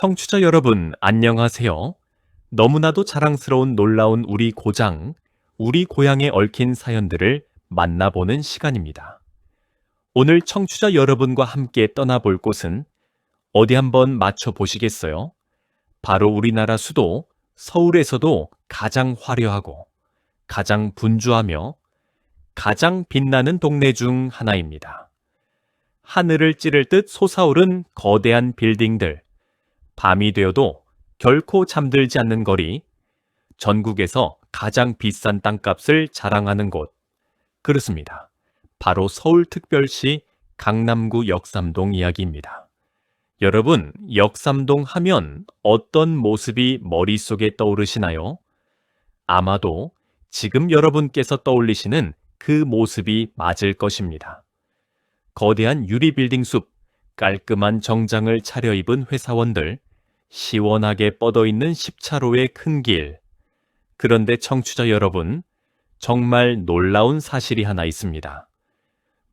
청취자 여러분, 안녕하세요. 너무나도 자랑스러운 놀라운 우리 고장, 우리 고향에 얽힌 사연들을 만나보는 시간입니다. 오늘 청취자 여러분과 함께 떠나볼 곳은 어디 한번 맞춰보시겠어요? 바로 우리나라 수도 서울에서도 가장 화려하고 가장 분주하며 가장 빛나는 동네 중 하나입니다. 하늘을 찌를 듯 솟아오른 거대한 빌딩들, 밤이 되어도 결코 잠들지 않는 거리, 전국에서 가장 비싼 땅값을 자랑하는 곳. 그렇습니다. 바로 서울특별시 강남구 역삼동 이야기입니다. 여러분, 역삼동 하면 어떤 모습이 머릿속에 떠오르시나요? 아마도 지금 여러분께서 떠올리시는 그 모습이 맞을 것입니다. 거대한 유리빌딩 숲, 깔끔한 정장을 차려입은 회사원들, 시원하게 뻗어있는 10차로의 큰 길. 그런데 청취자 여러분, 정말 놀라운 사실이 하나 있습니다.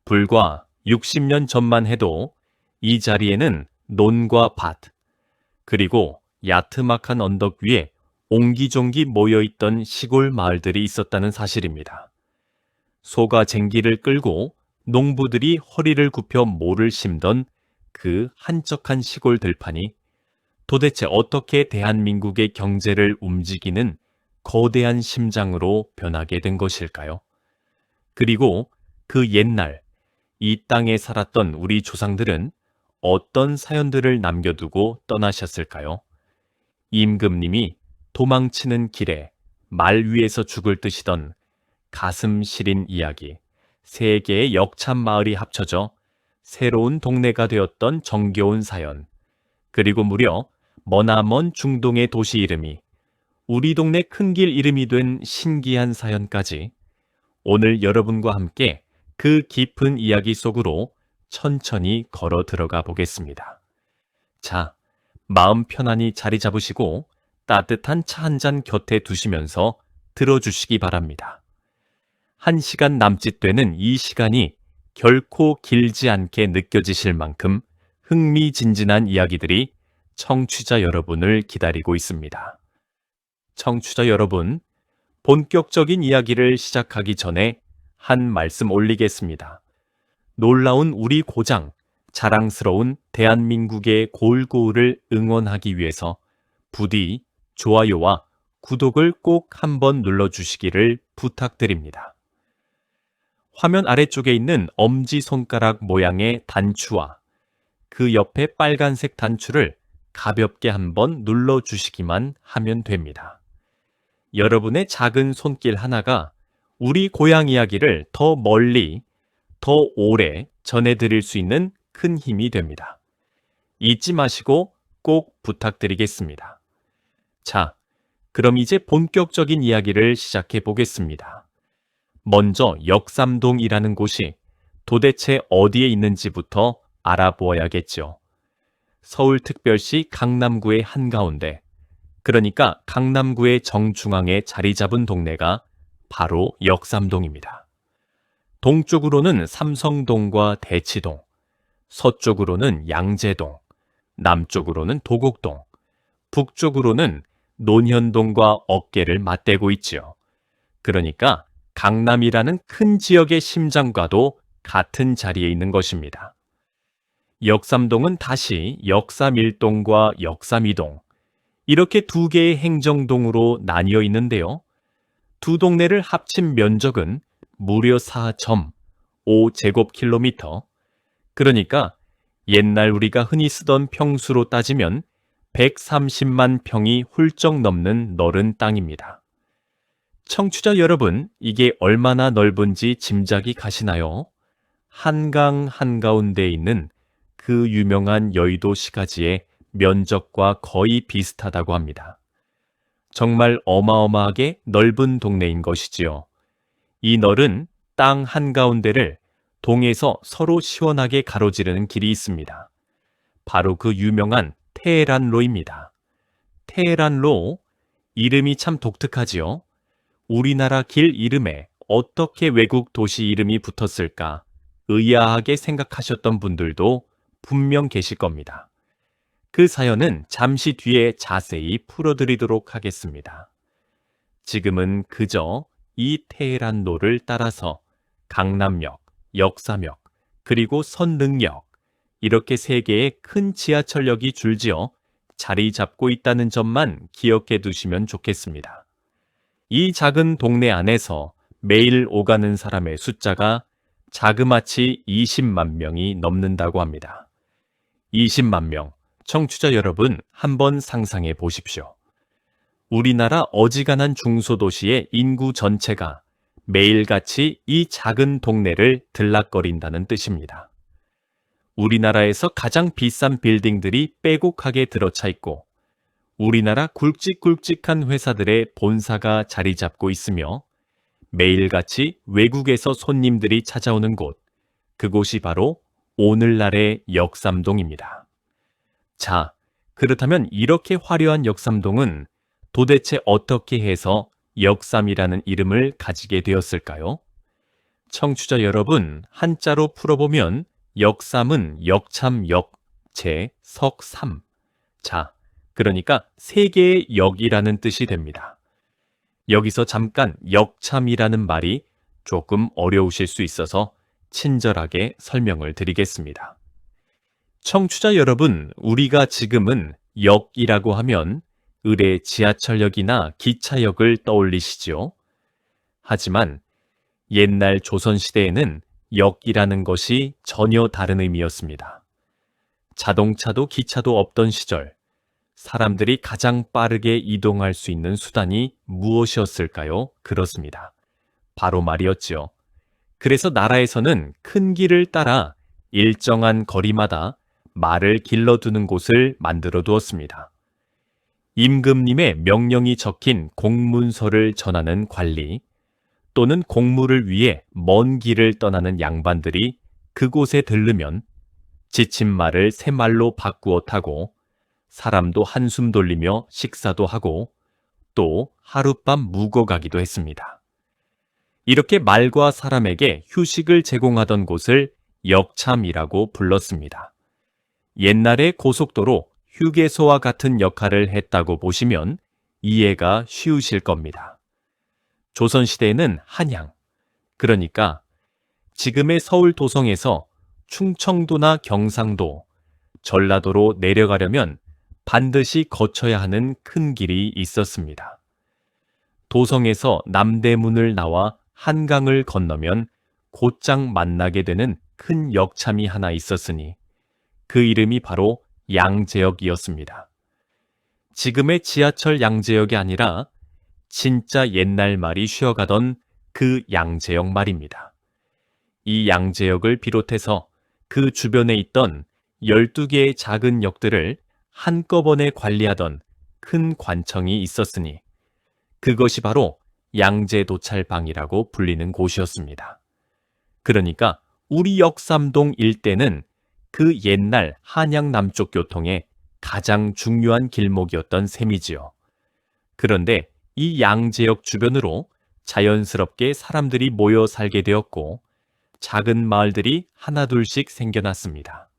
불과 60년 전만 해도 이 자리에는 논과 밭, 그리고 야트막한 언덕 위에 옹기종기 모여있던 시골 마을들이 있었다는 사실입니다. 소가 쟁기를 끌고 농부들이 허리를 굽혀 모를 심던 그 한적한 시골 들판이 도대체 어떻게 대한민국의 경제를 움직이는 거대한 심장으로 변하게 된 것일까요? 그리고 그 옛날 이 땅에 살았던 우리 조상들은 어떤 사연들을 남겨두고 떠나셨을까요? 임금님이 도망치는 길에 말 위에서 죽을 듯이던 가슴 시린 이야기, 세 개의 역참 마을이 합쳐져 새로운 동네가 되었던 정겨운 사연, 그리고 무려 머나먼 중동의 도시 이름이 우리 동네 큰 길 이름이 된 신기한 사연까지 오늘 여러분과 함께 그 깊은 이야기 속으로 천천히 걸어 들어가 보겠습니다. 자, 마음 편안히 자리 잡으시고 따뜻한 차 한 잔 곁에 두시면서 들어주시기 바랍니다. 1시간 남짓 되는 이 시간이 결코 길지 않게 느껴지실 만큼 흥미진진한 이야기들이 청취자 여러분을 기다리고 있습니다. 청취자 여러분, 본격적인 이야기를 시작하기 전에 한 말씀 올리겠습니다. 놀라운 우리 고장, 자랑스러운 대한민국의 골고루를 응원하기 위해서 부디 좋아요와 구독을 꼭 한번 눌러주시기를 부탁드립니다. 화면 아래쪽에 있는 엄지손가락 모양의 단추와 그 옆에 빨간색 단추를 가볍게 한번 눌러주시기만 하면 됩니다. 여러분의 작은 손길 하나가 우리 고향 이야기를 더 멀리, 더 오래 전해드릴 수 있는 큰 힘이 됩니다. 잊지 마시고 꼭 부탁드리겠습니다. 자, 그럼 이제 본격적인 이야기를 시작해 보겠습니다. 먼저 역삼동이라는 곳이 도대체 어디에 있는지부터 알아보아야겠죠. 서울특별시 강남구의 한가운데, 그러니까 강남구의 정중앙에 자리 잡은 동네가 바로 역삼동입니다. 동쪽으로는 삼성동과 대치동, 서쪽으로는 양재동, 남쪽으로는 도곡동, 북쪽으로는 논현동과 어깨를 맞대고 있지요. 그러니까 강남이라는 큰 지역의 심장과도 같은 자리에 있는 것입니다. 역삼동은 다시 역삼일동과 역삼이동, 이렇게 두 개의 행정동으로 나뉘어 있는데요. 두 동네를 합친 면적은 무려 4.5제곱킬로미터, 그러니까 옛날 우리가 흔히 쓰던 평수로 따지면 130만 평이 훌쩍 넘는 넓은 땅입니다. 청취자 여러분, 이게 얼마나 넓은지 짐작이 가시나요? 한강 한가운데에 있는 그 유명한 여의도 시가지의 면적과 거의 비슷하다고 합니다. 정말 어마어마하게 넓은 동네인 것이지요. 이 넓은 땅 한가운데를 동에서 서로 시원하게 가로지르는 길이 있습니다. 바로 그 유명한 테헤란로입니다. 테헤란로, 이름이 참 독특하지요. 우리나라 길 이름에 어떻게 외국 도시 이름이 붙었을까 의아하게 생각하셨던 분들도 분명 계실 겁니다. 그 사연은 잠시 뒤에 자세히 풀어드리도록 하겠습니다. 지금은 그저 이 테헤란로를 따라서 강남역, 역사역, 그리고 선릉역, 이렇게 세 개의 큰 지하철역이 줄지어 자리 잡고 있다는 점만 기억해 두시면 좋겠습니다. 이 작은 동네 안에서 매일 오가는 사람의 숫자가 자그마치 20만 명이 넘는다고 합니다. 20만 명, 청취자 여러분 한번 상상해 보십시오. 우리나라 어지간한 중소도시의 인구 전체가 매일같이 이 작은 동네를 들락거린다는 뜻입니다. 우리나라에서 가장 비싼 빌딩들이 빼곡하게 들어차 있고 우리나라 굵직굵직한 회사들의 본사가 자리 잡고 있으며 매일같이 외국에서 손님들이 찾아오는 곳, 그곳이 바로 오늘날의 역삼동입니다. 자, 그렇다면 이렇게 화려한 역삼동은 도대체 어떻게 해서 역삼이라는 이름을 가지게 되었을까요? 청취자 여러분, 한자로 풀어보면 역삼은 역참역, 석삼. 자, 그러니까 세 개의 역이라는 뜻이 됩니다. 여기서 잠깐 역참이라는 말이 조금 어려우실 수 있어서 친절하게 설명을 드리겠습니다. 청취자 여러분, 우리가 지금은 역이라고 하면 을의 지하철역이나 기차역을 떠올리시지요. 하지만 옛날 조선시대에는 역이라는 것이 전혀 다른 의미였습니다. 자동차도 기차도 없던 시절, 사람들이 가장 빠르게 이동할 수 있는 수단이 무엇이었을까요? 그렇습니다. 바로 말이었지요. 그래서 나라에서는 큰 길을 따라 일정한 거리마다 말을 길러두는 곳을 만들어 두었습니다. 임금님의 명령이 적힌 공문서를 전하는 관리, 또는 공무를 위해 먼 길을 떠나는 양반들이 그곳에 들르면 지친 말을 새 말로 바꾸어 타고 사람도 한숨 돌리며 식사도 하고 또 하룻밤 묵어 가기도 했습니다. 이렇게 말과 사람에게 휴식을 제공하던 곳을 역참이라고 불렀습니다. 옛날의 고속도로, 휴게소와 같은 역할을 했다고 보시면 이해가 쉬우실 겁니다. 조선시대에는 한양, 그러니까 지금의 서울 도성에서 충청도나 경상도, 전라도로 내려가려면 반드시 거쳐야 하는 큰 길이 있었습니다. 도성에서 남대문을 나와 한강을 건너면 곧장 만나게 되는 큰 역참이 하나 있었으니 그 이름이 바로 양재역이었습니다. 지금의 지하철 양재역이 아니라 진짜 옛날 말이 쉬어가던 그 양재역 말입니다. 이 양재역을 비롯해서 그 주변에 있던 12개의 작은 역들을 한꺼번에 관리하던 큰 관청이 있었으니 그것이 바로 양재도찰방이라고 불리는 곳이었습니다. 그러니까 우리 역삼동 일대는 그 옛날 한양 남쪽 교통의 가장 중요한 길목이었던 셈이지요. 그런데 이 양재역 주변으로 자연스럽게 사람들이 모여 살게 되었고 작은 마을들이 하나둘씩 생겨났습니다.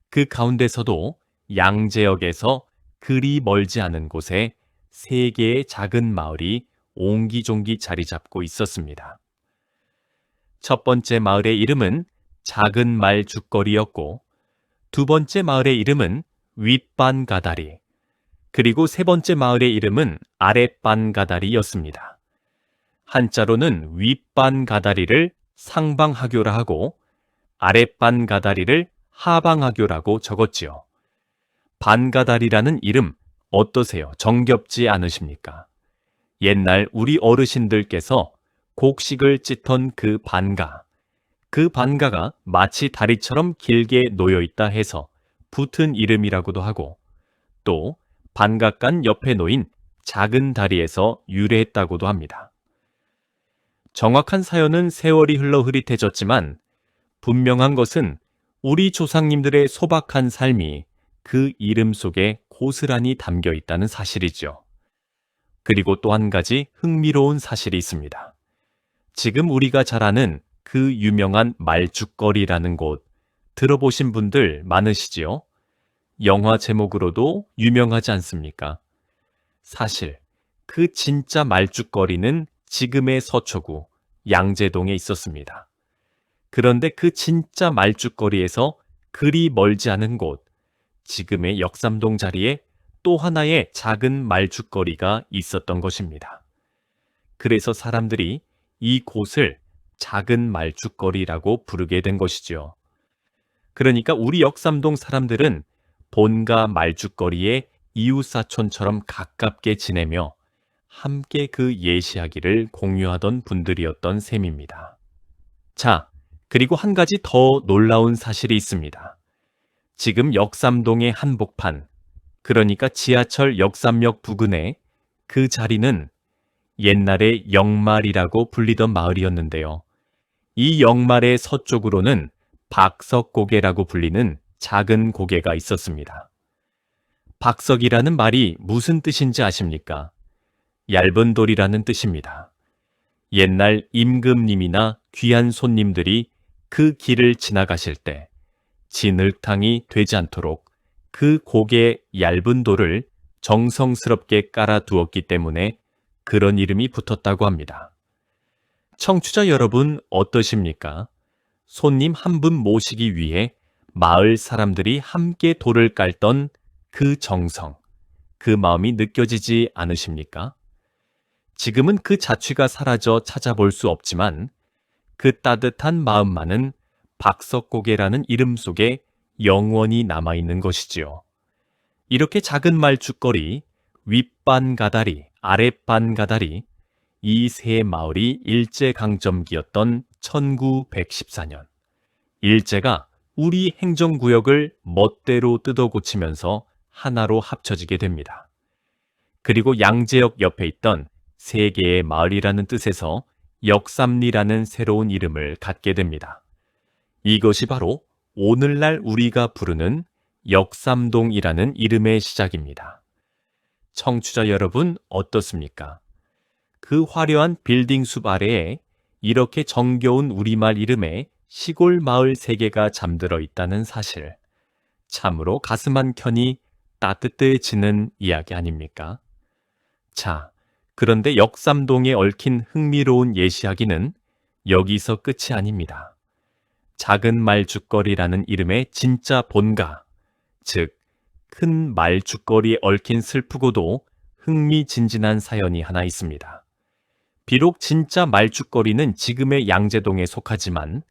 그 가운데서도 양재역에서 그리 멀지 않은 곳에 3개의 작은 마을이 옹기종기 자리 잡고 있었습니다. 첫 번째 마을의 이름은 작은 말 죽거리였고 두 번째 마을의 이름은 윗반가다리, 그리고 세 번째 마을의 이름은 아랫반가다리였습니다. 한자로는 윗반가다리를 상방하교라 하고 아랫반가다리를 하방하교라고 적었지요. 반가다리라는 이름 어떠세요? 정겹지 않으십니까? 옛날 우리 어르신들께서 곡식을 찢던 그 반가가 마치 다리처럼 길게 놓여있다 해서 붙은 이름이라고도 하고 또 반가간 옆에 놓인 작은 다리에서 유래했다고도 합니다. 정확한 사연은 세월이 흘러 흐릿해졌지만 분명한 것은 우리 조상님들의 소박한 삶이 그 이름 속에 고스란히 담겨 있다는 사실이죠. 그리고 또 한 가지 흥미로운 사실이 있습니다. 지금 우리가 잘 아는 그 유명한 말죽거리라는 곳 들어보신 분들 많으시지요? 영화 제목으로도 유명하지 않습니까? 사실 그 진짜 말죽거리는 지금의 서초구 양재동에 있었습니다. 그런데 그 진짜 말죽거리에서 그리 멀지 않은 곳, 지금의 역삼동 자리에 또 하나의 작은 말죽거리가 있었던 것입니다. 그래서 사람들이 이 곳을 작은 말죽거리라고 부르게 된 것이죠. 그러니까 우리 역삼동 사람들은 본가 말죽거리에 이웃사촌처럼 가깝게 지내며 함께 그 예시하기를 공유하던 분들이었던 셈입니다. 자, 그리고 한 가지 더 놀라운 사실이 있습니다. 지금 역삼동의 한복판, 그러니까 지하철 역삼역 부근에 그 자리는 옛날에 영말이라고 불리던 마을이었는데요. 이 영말의 서쪽으로는 박석고개라고 불리는 작은 고개가 있었습니다. 박석이라는 말이 무슨 뜻인지 아십니까? 얇은 돌이라는 뜻입니다. 옛날 임금님이나 귀한 손님들이 그 길을 지나가실 때 진흙탕이 되지 않도록 그 고개 얇은 돌을 정성스럽게 깔아두었기 때문에 그런 이름이 붙었다고 합니다. 청취자 여러분 어떠십니까? 손님 한 분 모시기 위해 마을 사람들이 함께 돌을 깔던 그 정성, 그 마음이 느껴지지 않으십니까? 지금은 그 자취가 사라져 찾아볼 수 없지만 그 따뜻한 마음만은 박석고개라는 이름 속에 영원히 남아있는 것이지요. 이렇게 작은 말죽거리, 윗반가다리, 아랫반가다리, 이 세 마을이 일제강점기였던 1914년, 일제가 우리 행정구역을 멋대로 뜯어고치면서 하나로 합쳐지게 됩니다. 그리고 양재역 옆에 있던 세 개의 마을이라는 뜻에서 역삼리라는 새로운 이름을 갖게 됩니다. 이것이 바로 오늘날 우리가 부르는 역삼동이라는 이름의 시작입니다. 청취자 여러분 어떻습니까? 그 화려한 빌딩 숲 아래에 이렇게 정겨운 우리말 이름에 시골 마을 세 개가 잠들어 있다는 사실, 참으로 가슴 한켠이 따뜻해지는 이야기 아닙니까? 자, 그런데 역삼동에 얽힌 흥미로운 예시하기는 여기서 끝이 아닙니다. 작은 말죽거리라는 이름의 진짜 본가, 즉 큰 말죽거리에 얽힌 슬프고도 흥미진진한 사연이 하나 있습니다. 비록 진짜 말죽거리는 지금의 양재동에 속하지만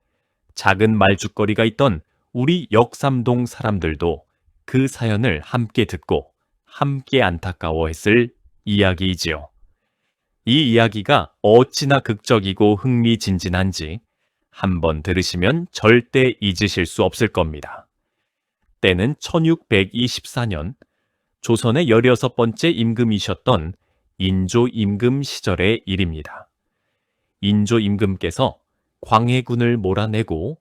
작은 말죽거리가 있던 우리 역삼동 사람들도 그 사연을 함께 듣고 함께 안타까워했을 이야기이지요. 이 이야기가 어찌나 극적이고 흥미진진한지 한번 들으시면 절대 잊으실 수 없을 겁니다. 때는 1624년 조선의 16번째 임금이셨던 인조 임금 시절의 일입니다. 인조 임금께서 광해군을 몰아내고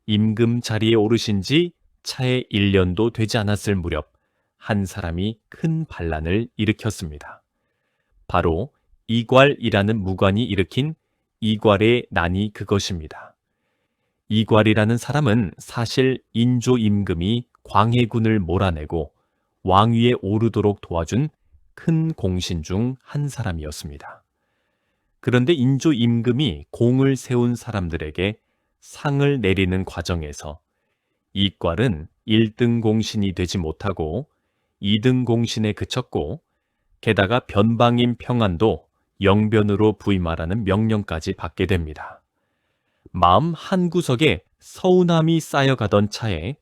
임금 자리에 오르신 지 차에 1년도 되지 않았을 무렵 한 사람이 큰 반란을 일으켰습니다. 바로 이괄이라는 무관이 일으킨 이괄의 난이 그것입니다. 이괄이라는 사람은 사실 인조 임금이 광해군을 몰아내고 왕위에 오르도록 도와준 큰 공신 중 한 사람이었습니다. 그런데 인조 임금이 공을 세운 사람들에게 상을 내리는 과정에서 이괄은 1등 공신이 되지 못하고 2등 공신에 그쳤고 게다가 변방인 평안도 영변으로 부임하라는 명령까지 받게 됩니다. 마음 한구석에 서운함이 쌓여가던 차에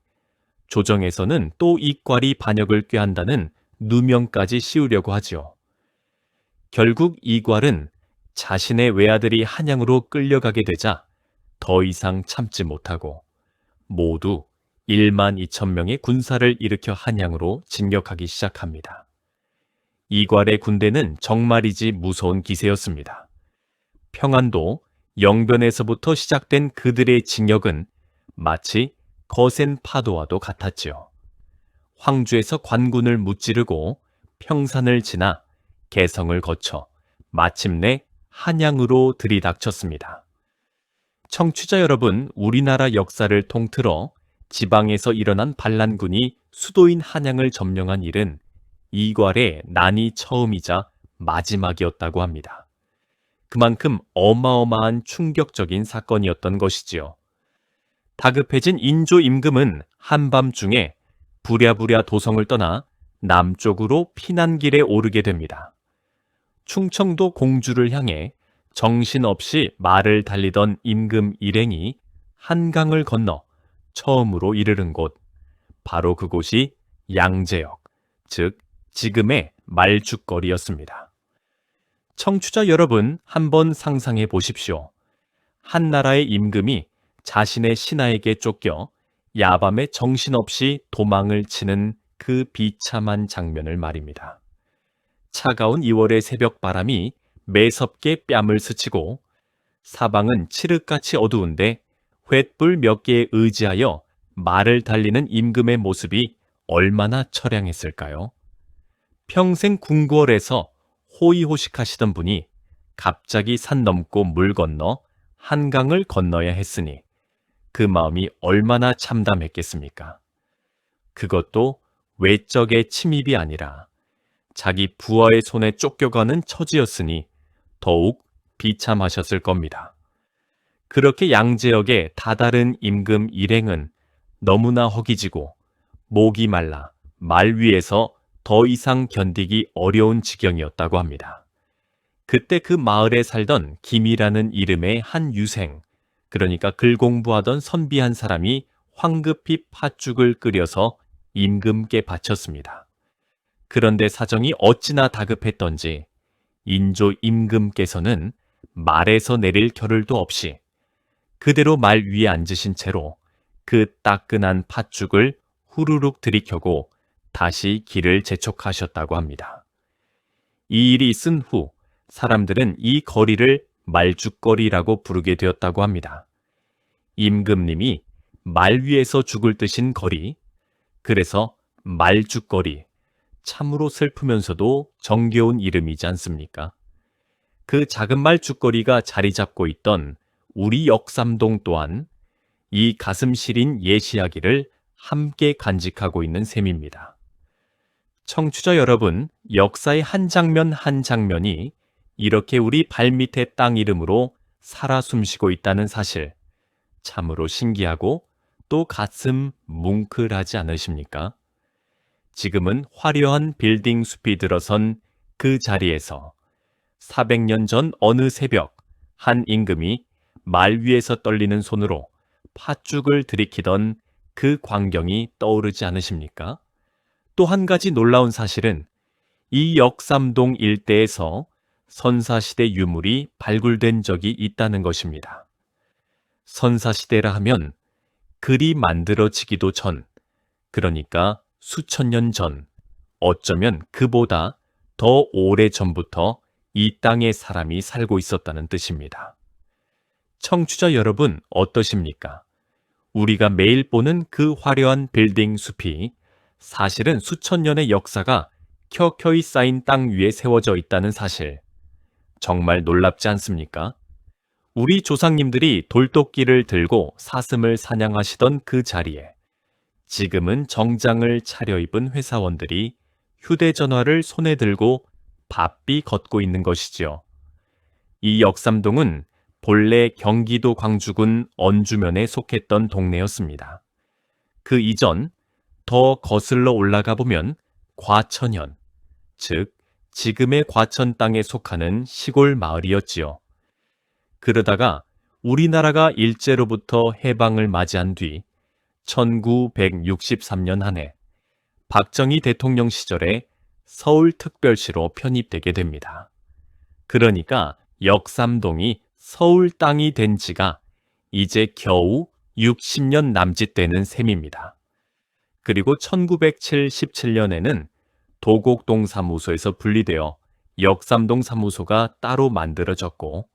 조정에서는 또 이괄이 반역을 꾀한다는 누명까지 씌우려고 하지요. 결국 이괄은 자신의 외아들이 한양으로 끌려가게 되자 더 이상 참지 못하고 모두 1만 2천 명의 군사를 일으켜 한양으로 진격하기 시작합니다. 이괄의 군대는 정말이지 무서운 기세였습니다. 평안도 영변에서부터 시작된 그들의 진격은 마치 거센 파도와도 같았지요. 황주에서 관군을 무찌르고 평산을 지나 개성을 거쳐 마침내 한양으로 들이닥쳤습니다. 청취자 여러분, 우리나라 역사를 통틀어 지방에서 일어난 반란군이 수도인 한양을 점령한 일은 이괄의 난이 처음이자 마지막이었다고 합니다. 그만큼 어마어마한 충격적인 사건이었던 것이지요. 다급해진 인조 임금은 한밤중에 부랴부랴 도성을 떠나 남쪽으로 피난길에 오르게 됩니다. 충청도 공주를 향해 정신없이 말을 달리던 임금 일행이 한강을 건너 처음으로 이르는 곳, 바로 그곳이 양재역, 즉 지금의 말죽거리였습니다. 청취자 여러분, 한번 상상해 보십시오. 한 나라의 임금이 자신의 신하에게 쫓겨 야밤에 정신없이 도망을 치는 그 비참한 장면을 말입니다. 차가운 2월의 새벽 바람이 매섭게 뺨을 스치고 사방은 칠흑같이 어두운데 횃불 몇 개에 의지하여 말을 달리는 임금의 모습이 얼마나 처량했을까요? 평생 궁궐에서 호의호식하시던 분이 갑자기 산 넘고 물 건너 한강을 건너야 했으니 그 마음이 얼마나 참담했겠습니까? 그것도 외적의 침입이 아니라 자기 부하의 손에 쫓겨가는 처지였으니 더욱 비참하셨을 겁니다. 그렇게 양재역의 다다른 임금 일행은 너무나 허기지고 목이 말라 말 위에서 더 이상 견디기 어려운 지경이었다고 합니다. 그때 그 마을에 살던 김이라는 이름의 한 유생, 그러니까 글 공부하던 선비 한 사람이 황급히 팥죽을 끓여서 임금께 바쳤습니다. 그런데 사정이 어찌나 다급했던지 인조 임금께서는 말에서 내릴 겨를도 없이 그대로 말 위에 앉으신 채로 그 따끈한 팥죽을 후루룩 들이켜고 다시 길을 재촉하셨다고 합니다. 이 일이 있은 후 사람들은 이 거리를 말죽거리라고 부르게 되었다고 합니다. 임금님이 말 위에서 죽을 뜨신 거리, 그래서 말죽거리, 참으로 슬프면서도 정겨운 이름이지 않습니까? 그 작은 말죽거리가 자리 잡고 있던 우리 역삼동 또한 이 가슴 시린 옛 이야기를 함께 간직하고 있는 셈입니다. 청취자 여러분, 역사의 한 장면 한 장면이 이렇게 우리 발밑의 땅 이름으로 살아 숨쉬고 있다는 사실, 참으로 신기하고 또 가슴 뭉클하지 않으십니까? 지금은 화려한 빌딩 숲이 들어선 그 자리에서 400년 전 어느 새벽 한 임금이 말 위에서 떨리는 손으로 팥죽을 들이키던 그 광경이 떠오르지 않으십니까? 또 한 가지 놀라운 사실은 이 역삼동 일대에서 선사시대 유물이 발굴된 적이 있다는 것입니다. 선사시대라 하면 글이 만들어지기도 전, 그러니까 수천 년 전, 어쩌면 그보다 더 오래 전부터 이 땅에 사람이 살고 있었다는 뜻입니다. 청취자 여러분, 어떠십니까? 우리가 매일 보는 그 화려한 빌딩 숲이 사실은 수천 년의 역사가 켜켜이 쌓인 땅 위에 세워져 있다는 사실, 정말 놀랍지 않습니까? 우리 조상님들이 돌도끼를 들고 사슴을 사냥하시던 그 자리에 지금은 정장을 차려입은 회사원들이 휴대전화를 손에 들고 바삐 걷고 있는 것이지요. 이 역삼동은 본래 경기도 광주군 언주면에 속했던 동네였습니다. 그 이전 더 거슬러 올라가 보면 과천현, 즉 지금의 과천 땅에 속하는 시골 마을이었지요. 그러다가 우리나라가 일제로부터 해방을 맞이한 뒤 1963년 한 해 박정희 대통령 시절에 서울특별시로 편입되게 됩니다. 그러니까 역삼동이 서울 땅이 된 지가 이제 겨우 60년 남짓되는 셈입니다. 그리고 1977년에는 도곡동 사무소에서 분리되어 역삼동 사무소가 따로 만들어졌고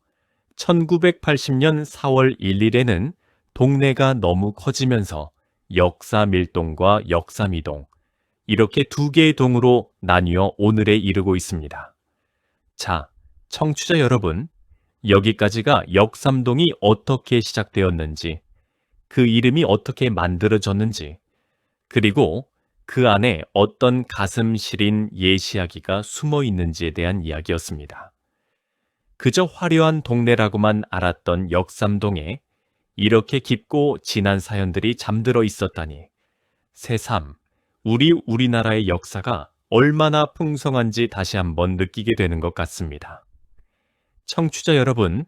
1980년 4월 1일에는 동네가 너무 커지면서 역삼일동과 역삼이동, 이렇게 두 개의 동으로 나뉘어 오늘에 이르고 있습니다. 자, 청취자 여러분, 여기까지가 역삼동이 어떻게 시작되었는지, 그 이름이 어떻게 만들어졌는지, 그리고 그 안에 어떤 가슴 시린 예시하기가 숨어 있는지에 대한 이야기였습니다. 그저 화려한 동네라고만 알았던 역삼동에 이렇게 깊고 진한 사연들이 잠들어 있었다니, 새삼 우리나라의 역사가 얼마나 풍성한지 다시 한번 느끼게 되는 것 같습니다. 청취자 여러분,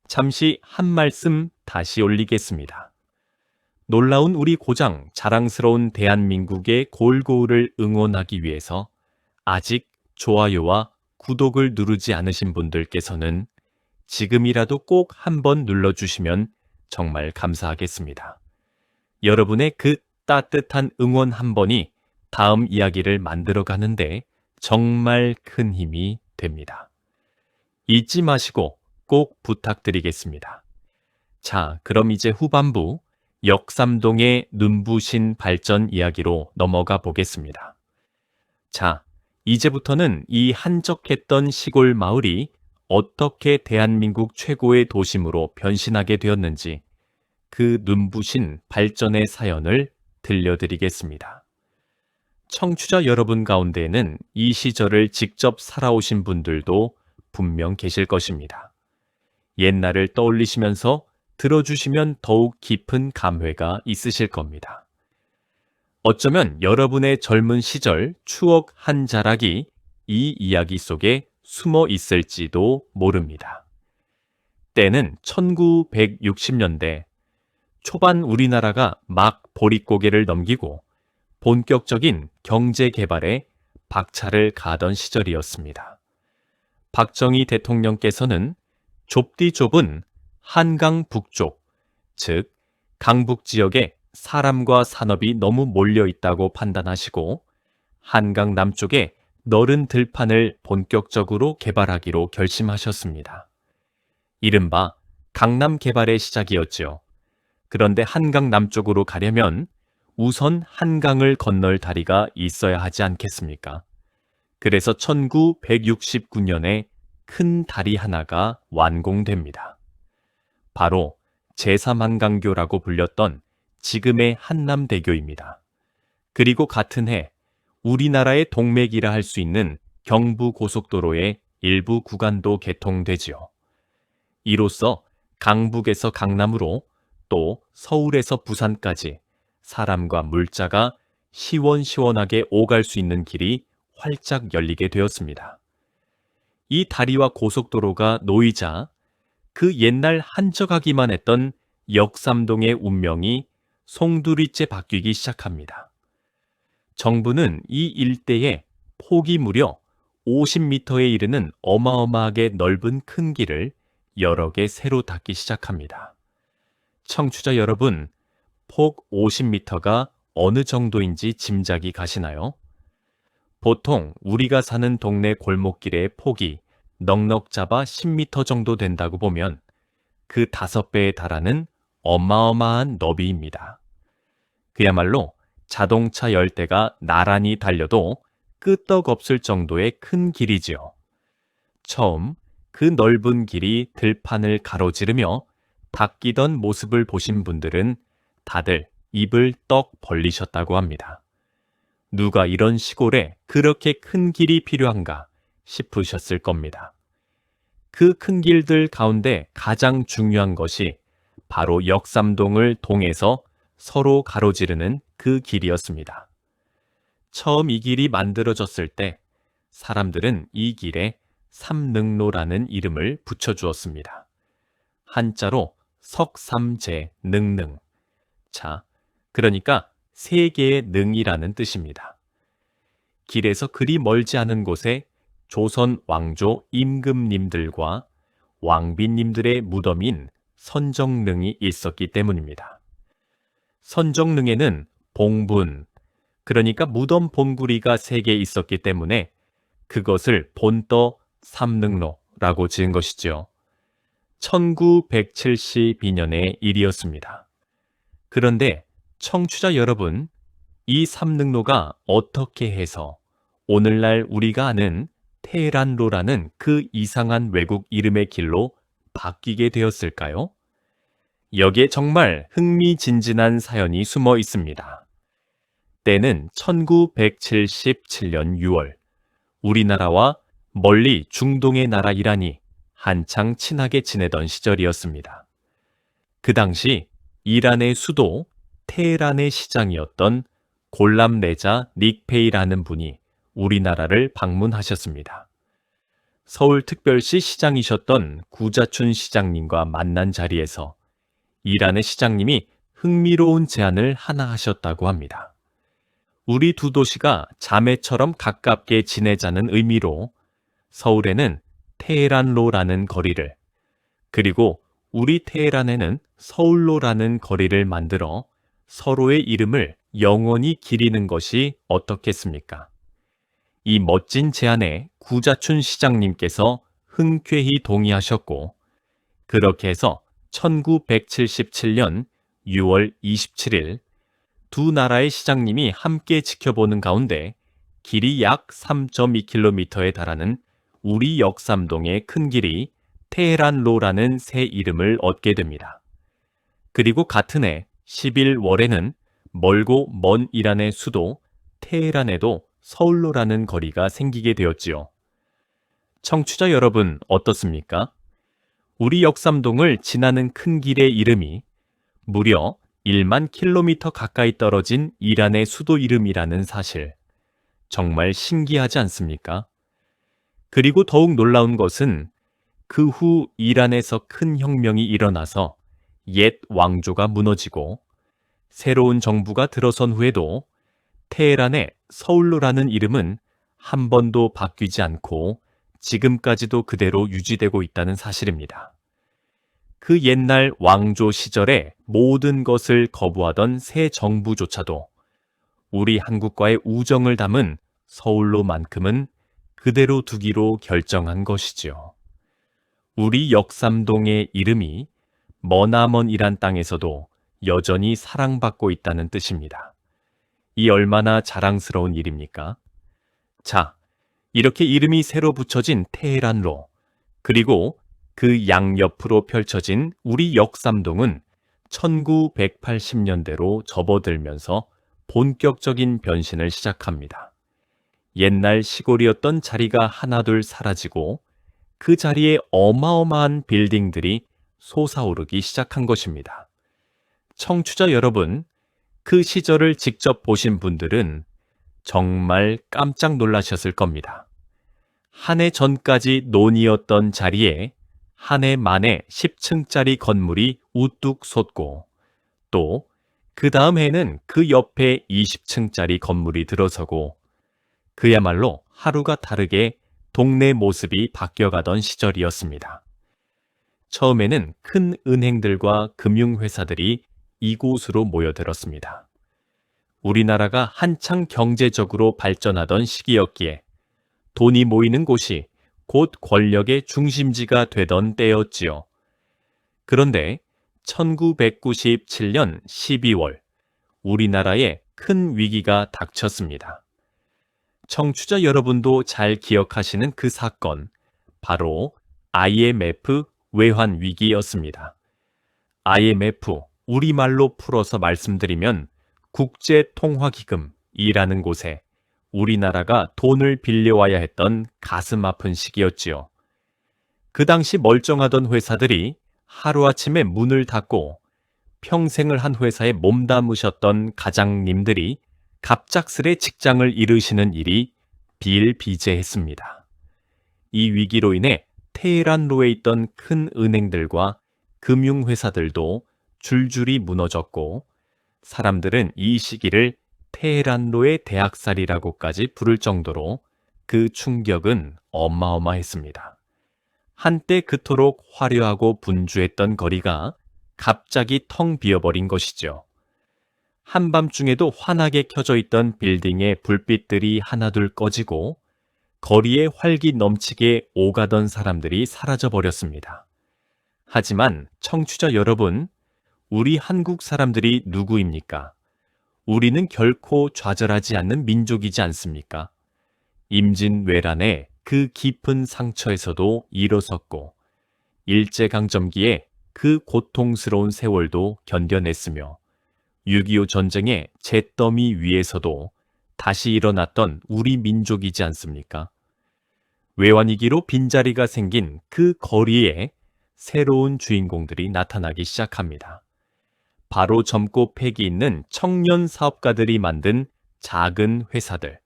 잠시 한 말씀 다시 올리겠습니다. 놀라운 우리 고장, 자랑스러운 대한민국의 골고루를 응원하기 위해서 아직 좋아요와 구독을 누르지 않으신 분들께서는 지금이라도 꼭 한번 눌러주시면 정말 감사하겠습니다. 여러분의 그 따뜻한 응원 한 번이 다음 이야기를 만들어 가는데 정말 큰 힘이 됩니다. 잊지 마시고 꼭 부탁드리겠습니다. 자, 그럼 이제 후반부 역삼동의 눈부신 발전 이야기로 넘어가 보겠습니다. 자, 이제부터는 이 한적했던 시골 마을이 어떻게 대한민국 최고의 도심으로 변신하게 되었는지 그 눈부신 발전의 사연을 들려드리겠습니다. 청취자 여러분 가운데에는 이 시절을 직접 살아오신 분들도 분명 계실 것입니다. 옛날을 떠올리시면서 들어주시면 더욱 깊은 감회가 있으실 겁니다. 어쩌면 여러분의 젊은 시절 추억 한 자락이 이 이야기 속에 숨어 있을지도 모릅니다. 때는 1960년대 초반 우리나라가 막 보릿고개를 넘기고 본격적인 경제 개발에 박차를 가던 시절이었습니다. 박정희 대통령께서는 좁디 좁은 한강 북쪽, 즉 강북 지역에 사람과 산업이 너무 몰려 있다고 판단하시고 한강 남쪽에 넓은 들판을 본격적으로 개발하기로 결심하셨습니다. 이른바 강남 개발의 시작이었지요. 그런데 한강 남쪽으로 가려면 우선 한강을 건널 다리가 있어야 하지 않겠습니까? 그래서 1969년에 큰 다리 하나가 완공됩니다. 바로 제3한강교라고 불렸던 지금의 한남대교입니다. 그리고 같은 해 우리나라의 동맥이라 할 수 있는 경부고속도로의 일부 구간도 개통되지요. 이로써 강북에서 강남으로 또 서울에서 부산까지 사람과 물자가 시원시원하게 오갈 수 있는 길이 활짝 열리게 되었습니다. 이 다리와 고속도로가 놓이자 그 옛날 한적하기만 했던 역삼동의 운명이 송두리째 바뀌기 시작합니다. 정부는 이 일대에 폭이 무려 50m에 이르는 어마어마하게 넓은 큰 길을 여러 개 새로 닦기 시작합니다. 청취자 여러분, 폭 50m가 어느 정도인지 짐작이 가시나요? 보통 우리가 사는 동네 골목길의 폭이 넉넉 잡아 10m 정도 된다고 보면 그 5배에 달하는 어마어마한 너비입니다. 그야말로 자동차 10대가 나란히 달려도 끄떡없을 정도의 큰 길이지요. 처음 그 넓은 길이 들판을 가로지르며 바뀌던 모습을 보신 분들은 다들 입을 떡 벌리셨다고 합니다. 누가 이런 시골에 그렇게 큰 길이 필요한가 싶으셨을 겁니다. 그 큰 길들 가운데 가장 중요한 것이 바로 역삼동을 통해서 서로 가로지르는 그 길이었습니다. 처음 이 길이 만들어졌을 때 사람들은 이 길에 삼능로라는 이름을 붙여주었습니다. 한자로 석삼재 능능. 자, 그러니까 세 개의 능이라는 뜻입니다. 길에서 그리 멀지 않은 곳에 조선 왕조 임금님들과 왕비님들의 무덤인 선정릉이 있었기 때문입니다. 선정릉에는 봉분, 그러니까 무덤 봉구리가 3개 있었기 때문에 그것을 본떠 삼능로라고 지은 것이지요. 1972년의 일이었습니다. 그런데 청취자 여러분, 이 삼능로가 어떻게 해서 오늘날 우리가 아는 테헤란로라는 그 이상한 외국 이름의 길로 바뀌게 되었을까요? 여기에 정말 흥미진진한 사연이 숨어 있습니다. 때는 1977년 6월, 우리나라와 멀리 중동의 나라 이란이 한창 친하게 지내던 시절이었습니다. 그 당시 이란의 수도 테헤란의 시장이었던 골람레자 닉페이라는 분이 우리나라를 방문하셨습니다. 서울특별시 시장이셨던 구자춘 시장님과 만난 자리에서 이란의 시장님이 흥미로운 제안을 하나 하셨다고 합니다. 우리 두 도시가 자매처럼 가깝게 지내자는 의미로 서울에는 테헤란로라는 거리를, 그리고 우리 테헤란에는 서울로라는 거리를 만들어 서로의 이름을 영원히 기리는 것이 어떻겠습니까? 이 멋진 제안에 구자춘 시장님께서 흔쾌히 동의하셨고, 그렇게 해서 1977년 6월 27일 두 나라의 시장님이 함께 지켜보는 가운데 길이 약 3.2km에 달하는 우리 역삼동의 큰 길이 테헤란로라는 새 이름을 얻게 됩니다. 그리고 같은 해 11월에는 멀고 먼 이란의 수도 테헤란에도 서울로라는 거리가 생기게 되었지요. 청취자 여러분 어떻습니까? 우리 역삼동을 지나는 큰 길의 이름이 무려 1만 킬로미터 가까이 떨어진 이란의 수도 이름이라는 사실, 정말 신기하지 않습니까? 그리고 더욱 놀라운 것은 그 후 이란에서 큰 혁명이 일어나서 옛 왕조가 무너지고 새로운 정부가 들어선 후에도 테헤란의 서울로라는 이름은 한 번도 바뀌지 않고 지금까지도 그대로 유지되고 있다는 사실입니다. 그 옛날 왕조 시절에 모든 것을 거부하던 새 정부조차도 우리 한국과의 우정을 담은 서울로만큼은 그대로 두기로 결정한 것이지요. 우리 역삼동의 이름이 머나먼 이란 땅에서도 여전히 사랑받고 있다는 뜻입니다. 이 얼마나 자랑스러운 일입니까? 자, 이렇게 이름이 새로 붙여진 테헤란로, 그리고 그 양옆으로 펼쳐진 우리 역삼동은 1980년대로 접어들면서 본격적인 변신을 시작합니다. 옛날 시골이었던 자리가 하나둘 사라지고 그 자리에 어마어마한 빌딩들이 솟아오르기 시작한 것입니다. 청취자 여러분, 그 시절을 직접 보신 분들은 정말 깜짝 놀라셨을 겁니다. 한 해 전까지 논이었던 자리에 한 해 만에 10층짜리 건물이 우뚝 솟고, 또 그 다음 해에는 그 옆에 20층짜리 건물이 들어서고, 그야말로 하루가 다르게 동네 모습이 바뀌어가던 시절이었습니다. 처음에는 큰 은행들과 금융회사들이 이곳으로 모여들었습니다. 우리나라가 한창 경제적으로 발전하던 시기였기에 돈이 모이는 곳이 곧 권력의 중심지가 되던 때였지요. 그런데 1997년 12월 우리나라에 큰 위기가 닥쳤습니다. 청취자 여러분도 잘 기억하시는 그 사건, 바로 IMF 외환 위기였습니다. IMF, 우리말로 풀어서 말씀드리면 국제통화기금이라는 곳에 우리나라가 돈을 빌려와야 했던 가슴 아픈 시기였지요. 그 당시 멀쩡하던 회사들이 하루아침에 문을 닫고 평생을 한 회사에 몸담으셨던 가장님들이 갑작스레 직장을 잃으시는 일이 비일비재했습니다. 이 위기로 인해 테헤란로에 있던 큰 은행들과 금융회사들도 줄줄이 무너졌고, 사람들은 이 시기를 테헤란로의 대학살이라고까지 부를 정도로 그 충격은 어마어마했습니다. 한때 그토록 화려하고 분주했던 거리가 갑자기 텅 비어버린 것이죠. 한밤중에도 환하게 켜져 있던 빌딩의 불빛들이 하나둘 꺼지고 거리에 활기 넘치게 오가던 사람들이 사라져버렸습니다. 하지만 청취자 여러분, 우리 한국 사람들이 누구입니까? 우리는 결코 좌절하지 않는 민족이지 않습니까? 임진왜란의 그 깊은 상처에서도 일어섰고 일제강점기에 그 고통스러운 세월도 견뎌냈으며 6.25 전쟁의 잿더미 위에서도 다시 일어났던 우리 민족이지 않습니까? 외환위기로 빈자리가 생긴 그 거리에 새로운 주인공들이 나타나기 시작합니다. 바로 젊고 패기 있는 청년 사업가들이 만든 작은 회사들,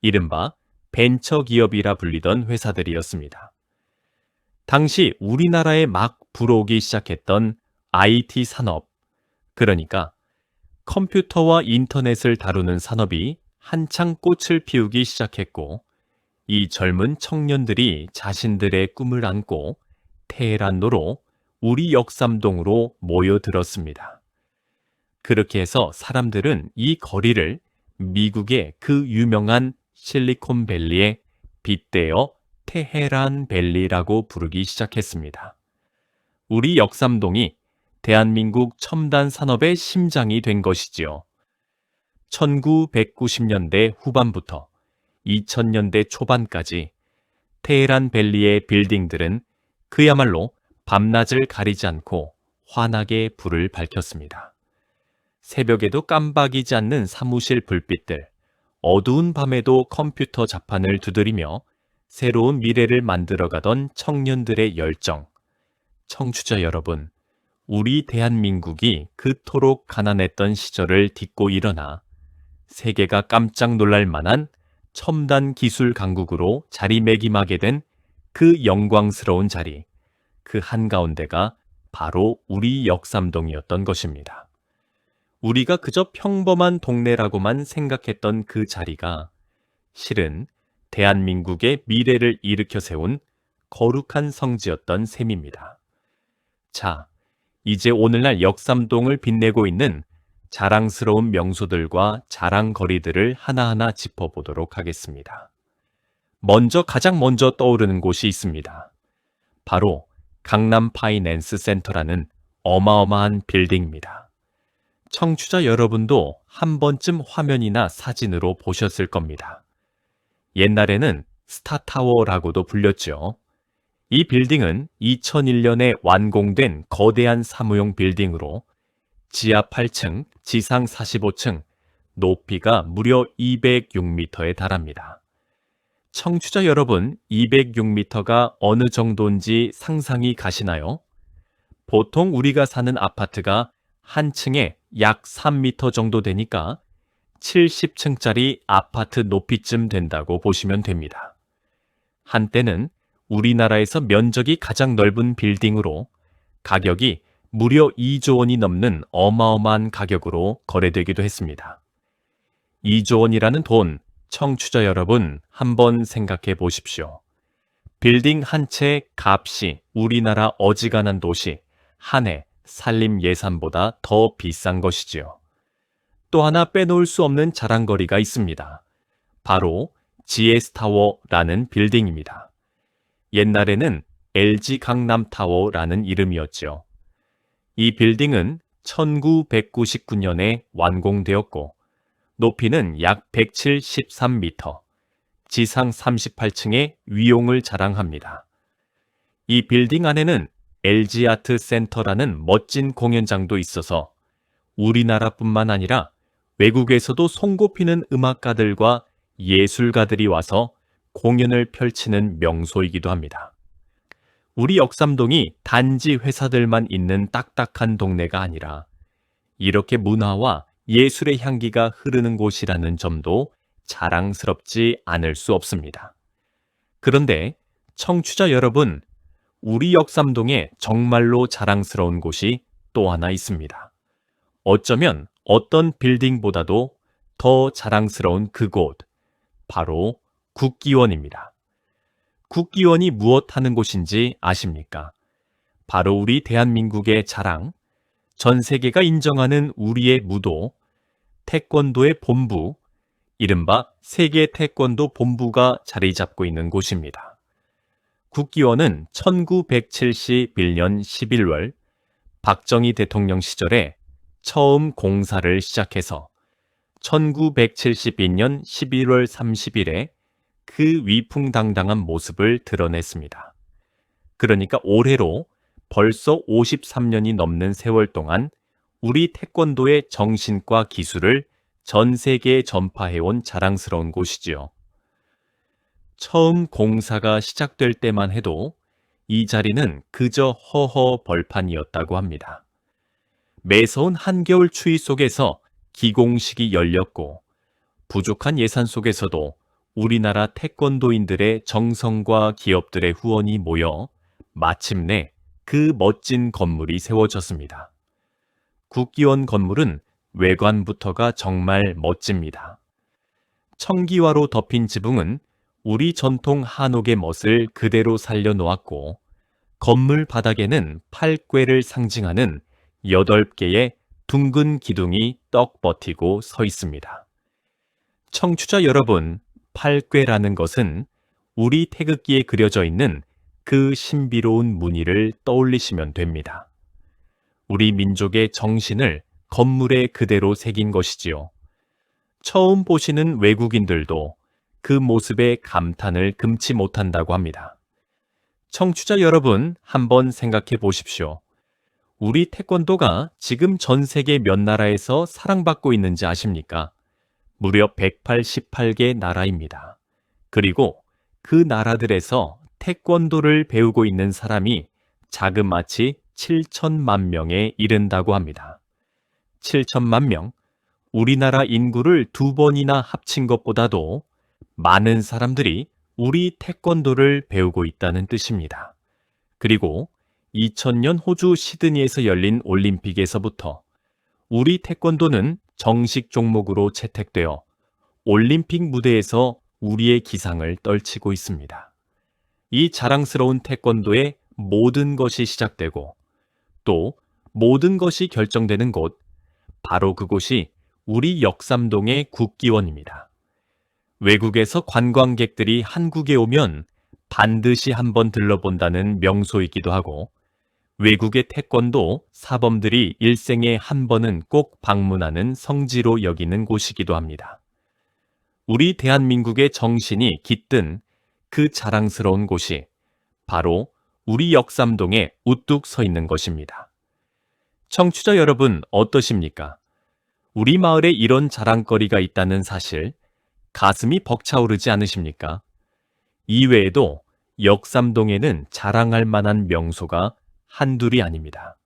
이른바 벤처기업이라 불리던 회사들이었습니다. 당시 우리나라에 막 불어오기 시작했던 IT 산업, 그러니까 컴퓨터와 인터넷을 다루는 산업이 한창 꽃을 피우기 시작했고, 이 젊은 청년들이 자신들의 꿈을 안고 테헤란로로 우리 역삼동으로 모여들었습니다. 그렇게 해서 사람들은 이 거리를 미국의 그 유명한 실리콘밸리에 빗대어 테헤란밸리라고 부르기 시작했습니다. 우리 역삼동이 대한민국 첨단 산업의 심장이 된 것이지요. 1990년대 후반부터 2000년대 초반까지 테헤란밸리의 빌딩들은 그야말로 밤낮을 가리지 않고 환하게 불을 밝혔습니다. 새벽에도 깜박이지 않는 사무실 불빛들, 어두운 밤에도 컴퓨터 자판을 두드리며 새로운 미래를 만들어가던 청년들의 열정. 청취자 여러분, 우리 대한민국이 그토록 가난했던 시절을 딛고 일어나 세계가 깜짝 놀랄 만한 첨단 기술 강국으로 자리매김하게 된 그 영광스러운 자리, 그 한가운데가 바로 우리 역삼동이었던 것입니다. 우리가 그저 평범한 동네라고만 생각했던 그 자리가 실은 대한민국의 미래를 일으켜 세운 거룩한 성지였던 셈입니다. 자, 이제 오늘날 역삼동을 빛내고 있는 자랑스러운 명소들과 자랑거리들을 하나하나 짚어보도록 하겠습니다. 가장 먼저 떠오르는 곳이 있습니다. 바로 강남 파이낸스 센터라는 어마어마한 빌딩입니다. 청취자 여러분도 한 번쯤 화면이나 사진으로 보셨을 겁니다. 옛날에는 스타타워라고도 불렸죠. 이 빌딩은 2001년에 완공된 거대한 사무용 빌딩으로 지하 8층, 지상 45층, 높이가 무려 206m에 달합니다. 청취자 여러분, 206m가 어느 정도인지 상상이 가시나요? 보통 우리가 사는 아파트가 한 층에 약 3m 정도 되니까 70층짜리 아파트 높이쯤 된다고 보시면 됩니다. 한때는 우리나라에서 면적이 가장 넓은 빌딩으로 가격이 무려 2조 원이 넘는 어마어마한 가격으로 거래되기도 했습니다. 2조 원이라는 돈, 청취자 여러분 한번 생각해 보십시오. 빌딩 한 채 값이 우리나라 어지간한 도시 한 해 살림 예산보다 더 비싼 것이지요. 또 하나 빼놓을 수 없는 자랑거리가 있습니다. 바로 GS타워라는 빌딩입니다. 옛날에는 LG 강남타워라는 이름이었죠. 이 빌딩은 1999년에 완공되었고 높이는 약 173m, 지상 38층의 위용을 자랑합니다. 이 빌딩 안에는 LG 아트 센터라는 멋진 공연장도 있어서 우리나라뿐만 아니라 외국에서도 손꼽히는 음악가들과 예술가들이 와서 공연을 펼치는 명소이기도 합니다. 우리 역삼동이 단지 회사들만 있는 딱딱한 동네가 아니라 이렇게 문화와 예술의 향기가 흐르는 곳이라는 점도 자랑스럽지 않을 수 없습니다. 그런데 청취자 여러분, 우리 역삼동에 정말로 자랑스러운 곳이 또 하나 있습니다. 어쩌면 어떤 빌딩보다도 더 자랑스러운 그곳, 바로 국기원입니다. 국기원이 무엇 하는 곳인지 아십니까? 바로 우리 대한민국의 자랑, 전 세계가 인정하는 우리의 무도, 태권도의 본부, 이른바 세계 태권도 본부가 자리 잡고 있는 곳입니다. 국기원은 1971년 11월 박정희 대통령 시절에 처음 공사를 시작해서 1972년 11월 30일에 그 위풍당당한 모습을 드러냈습니다. 그러니까 올해로 벌써 53년이 넘는 세월 동안 우리 태권도의 정신과 기술을 전 세계에 전파해온 자랑스러운 곳이지요. 처음 공사가 시작될 때만 해도 이 자리는 그저 허허 벌판이었다고 합니다. 매서운 한겨울 추위 속에서 기공식이 열렸고 부족한 예산 속에서도 우리나라 태권도인들의 정성과 기업들의 후원이 모여 마침내 그 멋진 건물이 세워졌습니다. 국기원 건물은 외관부터가 정말 멋집니다. 청기화로 덮인 지붕은 우리 전통 한옥의 멋을 그대로 살려놓았고 건물 바닥에는 8궤를 상징하는 8개의 둥근 기둥이 떡 버티고 서 있습니다. 청취자 여러분, 8궤라는 것은 우리 태극기에 그려져 있는 그 신비로운 무늬를 떠올리시면 됩니다. 우리 민족의 정신을 건물에 그대로 새긴 것이지요. 처음 보시는 외국인들도 그 모습에 감탄을 금치 못한다고 합니다. 청취자 여러분, 한번 생각해 보십시오. 우리 태권도가 지금 전 세계 몇 나라에서 사랑받고 있는지 아십니까? 무려 188개 나라입니다. 그리고 그 나라들에서 태권도를 배우고 있는 사람이 자그마치 7천만 명에 이른다고 합니다. 7천만 명, 우리나라 인구를 2번이나 합친 것보다도 많은 사람들이 우리 태권도를 배우고 있다는 뜻입니다. 그리고 2000년 호주 시드니에서 열린 올림픽에서부터 우리 태권도는 정식 종목으로 채택되어 올림픽 무대에서 우리의 기상을 떨치고 있습니다. 이 자랑스러운 태권도의 모든 것이 시작되고 또 모든 것이 결정되는 곳, 바로 그곳이 우리 역삼동의 국기원입니다. 외국에서 관광객들이 한국에 오면 반드시 한번 들러본다는 명소이기도 하고 외국의 태권도 사범들이 일생에 한 번은 꼭 방문하는 성지로 여기는 곳이기도 합니다. 우리 대한민국의 정신이 깃든 그 자랑스러운 곳이 바로 우리 역삼동에 우뚝 서 있는 것입니다. 청취자 여러분 어떠십니까? 우리 마을에 이런 자랑거리가 있다는 사실, 가슴이 벅차오르지 않으십니까? 이외에도 역삼동에는 자랑할 만한 명소가 한둘이 아닙니다.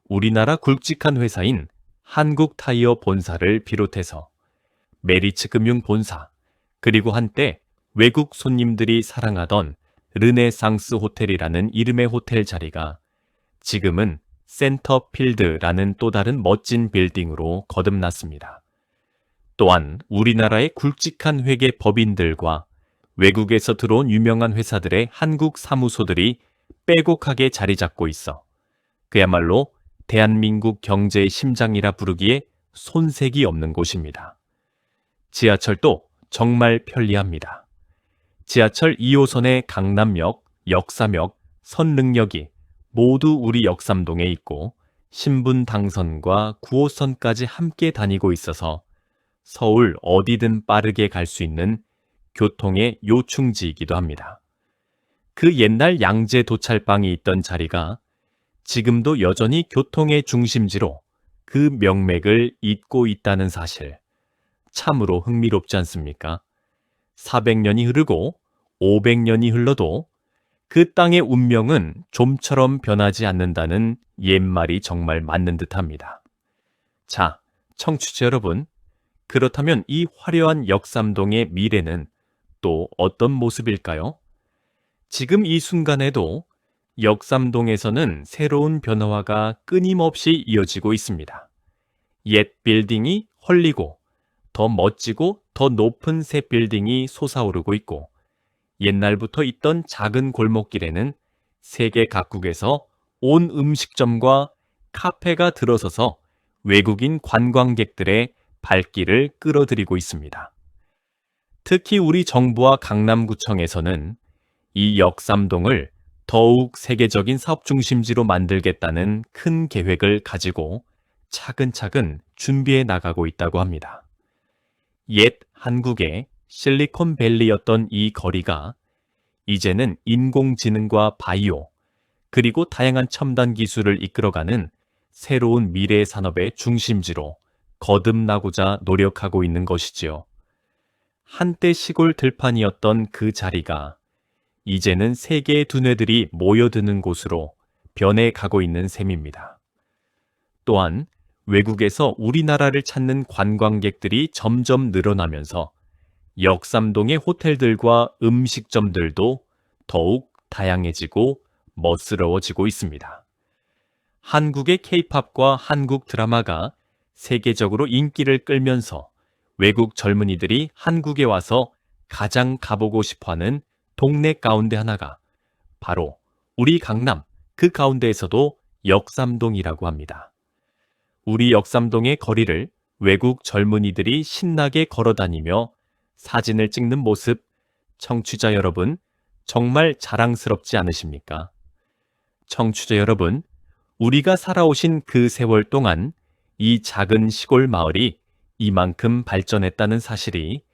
우리나라 굵직한 회사인 한국타이어 본사를 비롯해서 메리츠 금융 본사, 그리고 한때 외국 손님들이 사랑하던 르네상스 호텔이라는 이름의 호텔 자리가 지금은 센터필드라는 또 다른 멋진 빌딩으로 거듭났습니다. 또한 우리나라의 굵직한 회계 법인들과 외국에서 들어온 유명한 회사들의 한국 사무소들이 빼곡하게 자리 잡고 있어 그야말로 대한민국 경제의 심장이라 부르기에 손색이 없는 곳입니다. 지하철도 정말 편리합니다. 지하철 2호선의 강남역, 역사역, 선릉역이 모두 우리 역삼동에 있고 신분 당선과 9호선까지 함께 다니고 있어서 서울 어디든 빠르게 갈 수 있는 교통의 요충지이기도 합니다. 그 옛날 양재 도찰방이 있던 자리가 지금도 여전히 교통의 중심지로 그 명맥을 잇고 있다는 사실, 참으로 흥미롭지 않습니까? 400년이 흐르고 500년이 흘러도 그 땅의 운명은 좀처럼 변하지 않는다는 옛말이 정말 맞는 듯합니다. 자, 청취자 여러분, 그렇다면 이 화려한 역삼동의 미래는 또 어떤 모습일까요? 지금 이 순간에도 역삼동에서는 새로운 변화가 끊임없이 이어지고 있습니다. 옛 빌딩이 헐리고 더 멋지고 더 높은 새 빌딩이 솟아오르고 있고 옛날부터 있던 작은 골목길에는 세계 각국에서 온 음식점과 카페가 들어서서 외국인 관광객들의 발길을 끌어들이고 있습니다. 특히 우리 정부와 강남구청에서는 이 역삼동을 더욱 세계적인 사업 중심지로 만들겠다는 큰 계획을 가지고 차근차근 준비해 나가고 있다고 합니다. 옛 한국의 실리콘밸리였던 이 거리가 이제는 인공지능과 바이오, 그리고 다양한 첨단 기술을 이끌어가는 새로운 미래 산업의 중심지로 거듭나고자 노력하고 있는 것이지요. 한때 시골 들판이었던 그 자리가 이제는 세계의 두뇌들이 모여드는 곳으로 변해가고 있는 셈입니다. 또한 외국에서 우리나라를 찾는 관광객들이 점점 늘어나면서 역삼동의 호텔들과 음식점들도 더욱 다양해지고 멋스러워지고 있습니다. 한국의 K-팝과 한국 드라마가 세계적으로 인기를 끌면서 외국 젊은이들이 한국에 와서 가장 가보고 싶어하는 동네 가운데 하나가 바로 우리 강남, 그 가운데에서도 역삼동이라고 합니다. 우리 역삼동의 거리를 외국 젊은이들이 신나게 걸어다니며 사진을 찍는 모습, 청취자 여러분, 정말 자랑스럽지 않으십니까? 청취자 여러분, 우리가 살아오신 그 세월 동안 이 작은 시골 마을이 이만큼 발전했다는 사실이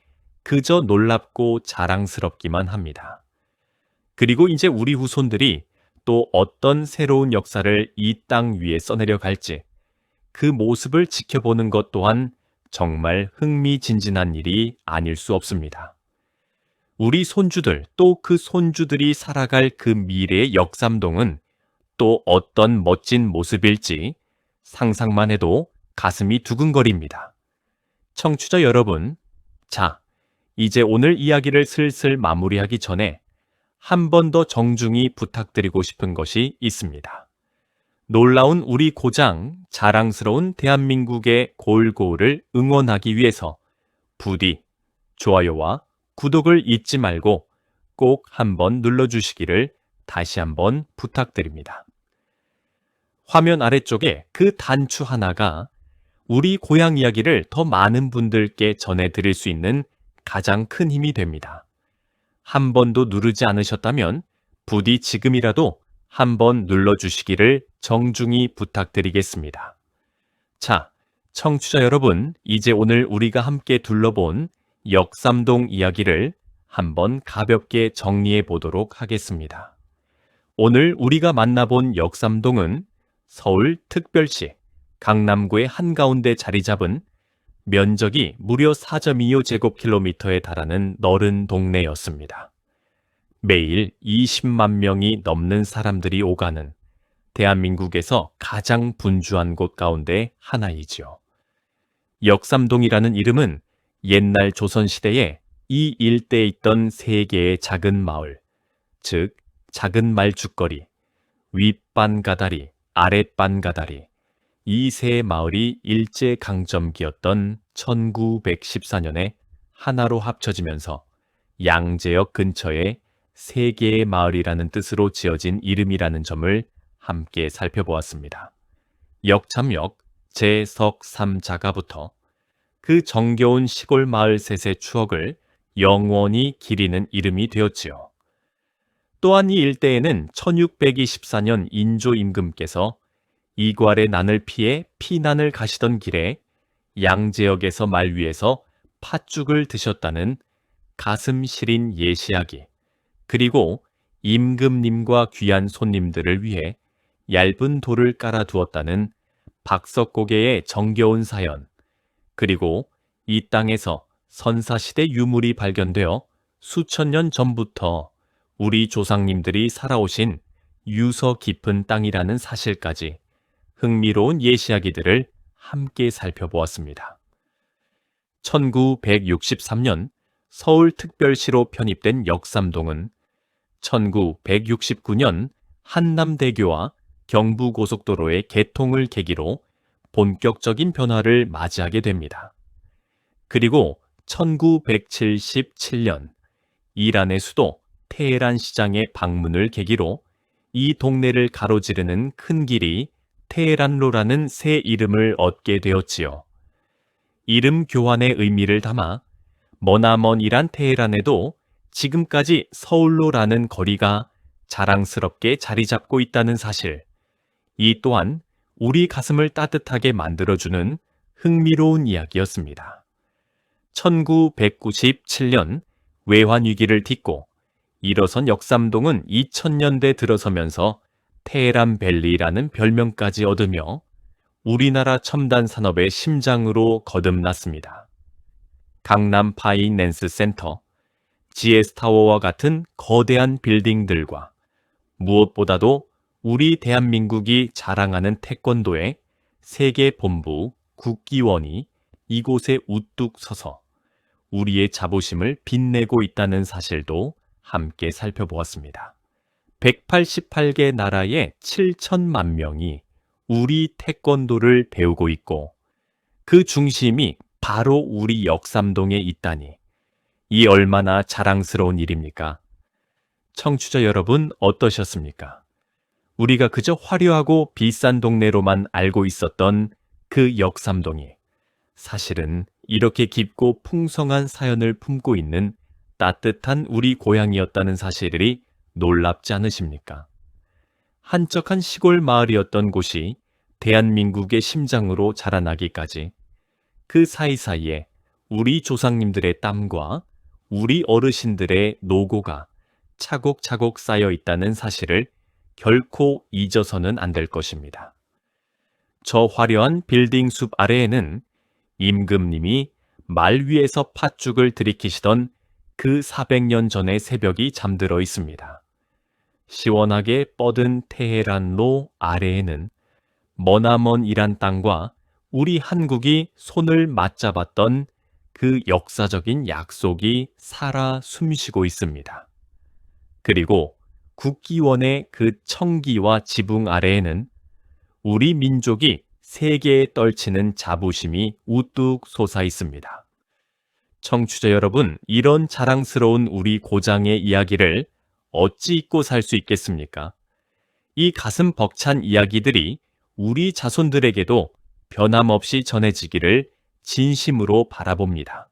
그저 놀랍고 자랑스럽기만 합니다. 그리고 이제 우리 후손들이 또 어떤 새로운 역사를 이 땅 위에 써내려 갈지 그 모습을 지켜보는 것 또한 정말 흥미진진한 일이 아닐 수 없습니다. 우리 손주들 또 그 손주들이 살아갈 그 미래의 역삼동은 또 어떤 멋진 모습일지 상상만 해도 가슴이 두근거립니다. 청취자 여러분, 자, 이제 오늘 이야기를 슬슬 마무리하기 전에 한 번 더 정중히 부탁드리고 싶은 것이 있습니다. 놀라운 우리 고장, 자랑스러운 대한민국의 골고루를 응원하기 위해서 부디 좋아요와 구독을 잊지 말고 꼭 한번 눌러주시기를 다시 한번 부탁드립니다. 화면 아래쪽에 그 단추 하나가 우리 고향 이야기를 더 많은 분들께 전해드릴 수 있는 가장 큰 힘이 됩니다. 한 번도 누르지 않으셨다면 부디 지금이라도 한번 눌러주시기를 정중히 부탁드리겠습니다. 자, 청취자 여러분, 이제 오늘 우리가 함께 둘러본 역삼동 이야기를 한번 가볍게 정리해 보도록 하겠습니다. 오늘 우리가 만나본 역삼동은 서울특별시 강남구의 한가운데 자리 잡은 면적이 무려 4.25제곱킬로미터에 달하는 넓은 동네였습니다. 매일 20만 명이 넘는 사람들이 오가는 대한민국에서 가장 분주한 곳 가운데 하나이지요. 역삼동이라는 이름은 옛날 조선시대에 이 일대에 있던 세 개의 작은 마을, 즉 작은 말죽거리, 윗반가다리, 아랫반가다리, 이 세 마을이 일제강점기였던 1914년에 하나로 합쳐지면서 양재역 근처에 세 개의 마을이라는 뜻으로 지어진 이름이라는 점을 함께 살펴보았습니다. 역참역 제3자가부터 그 정겨운 시골 마을 셋의 추억을 영원히 기리는 이름이 되었지요. 또한 이 일대에는 1624년 인조 임금께서 이괄의 난을 피해 피난을 가시던 길에 양재역에서 말 위에서 팥죽을 드셨다는 가슴 시린 예시하기, 그리고 임금님과 귀한 손님들을 위해 얇은 돌을 깔아두었다는 박석고개의 정겨운 사연, 그리고 이 땅에서 선사시대 유물이 발견되어 수천 년 전부터 우리 조상님들이 살아오신 유서 깊은 땅이라는 사실까지 흥미로운 예시하기들을 함께 살펴보았습니다. 1963년 서울특별시로 편입된 역삼동은 1969년 한남대교와 경부고속도로의 개통을 계기로 본격적인 변화를 맞이하게 됩니다. 그리고 1977년 이란의 수도 테헤란 시장의 방문을 계기로 이 동네를 가로지르는 큰 길이 테헤란로라는 새 이름을 얻게 되었지요. 이름 교환의 의미를 담아 머나먼 이란 테헤란에도 지금까지 서울로라는 거리가 자랑스럽게 자리 잡고 있다는 사실, 이 또한 우리 가슴을 따뜻하게 만들어주는 흥미로운 이야기였습니다. 1997년 외환위기를 딛고 일어선 역삼동은 2000년대 들어서면서 테헤란 밸리라는 별명까지 얻으며 우리나라 첨단 산업의 심장으로 거듭났습니다. 강남 파이낸스 센터, GS타워와 같은 거대한 빌딩들과 무엇보다도 우리 대한민국이 자랑하는 태권도의 세계 본부, 국기원이 이곳에 우뚝 서서 우리의 자부심을 빛내고 있다는 사실도 함께 살펴보았습니다. 188개 나라의 7천만 명이 우리 태권도를 배우고 있고 그 중심이 바로 우리 역삼동에 있다니 이 얼마나 자랑스러운 일입니까? 청취자 여러분 어떠셨습니까? 우리가 그저 화려하고 비싼 동네로만 알고 있었던 그 역삼동이 사실은 이렇게 깊고 풍성한 사연을 품고 있는 따뜻한 우리 고향이었다는 사실이 놀랍지 않으십니까? 한적한 시골 마을이었던 곳이 대한민국의 심장으로 자라나기까지 그 사이사이에 우리 조상님들의 땀과 우리 어르신들의 노고가 차곡차곡 쌓여 있다는 사실을 결코 잊어서는 안 될 것입니다. 저 화려한 빌딩 숲 아래에는 임금님이 말 위에서 팥죽을 들이키시던 그 400년 전의 새벽이 잠들어 있습니다. 시원하게 뻗은 테헤란로 아래에는 머나먼 이란 땅과 우리 한국이 손을 맞잡았던 그 역사적인 약속이 살아 숨쉬고 있습니다. 그리고 국기원의 그 청기와 지붕 아래에는 우리 민족이 세계에 떨치는 자부심이 우뚝 솟아 있습니다. 청취자 여러분, 이런 자랑스러운 우리 고장의 이야기를 어찌 잊고 살 수 있겠습니까? 이 가슴 벅찬 이야기들이 우리 자손들에게도 변함없이 전해지기를 진심으로 바라봅니다.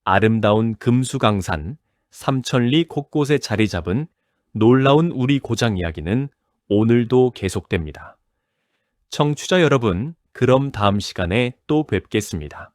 아름다운 금수강산, 삼천리 곳곳에 자리 잡은 놀라운 우리 고장 이야기는 오늘도 계속됩니다. 청취자 여러분, 그럼 다음 시간에 또 뵙겠습니다.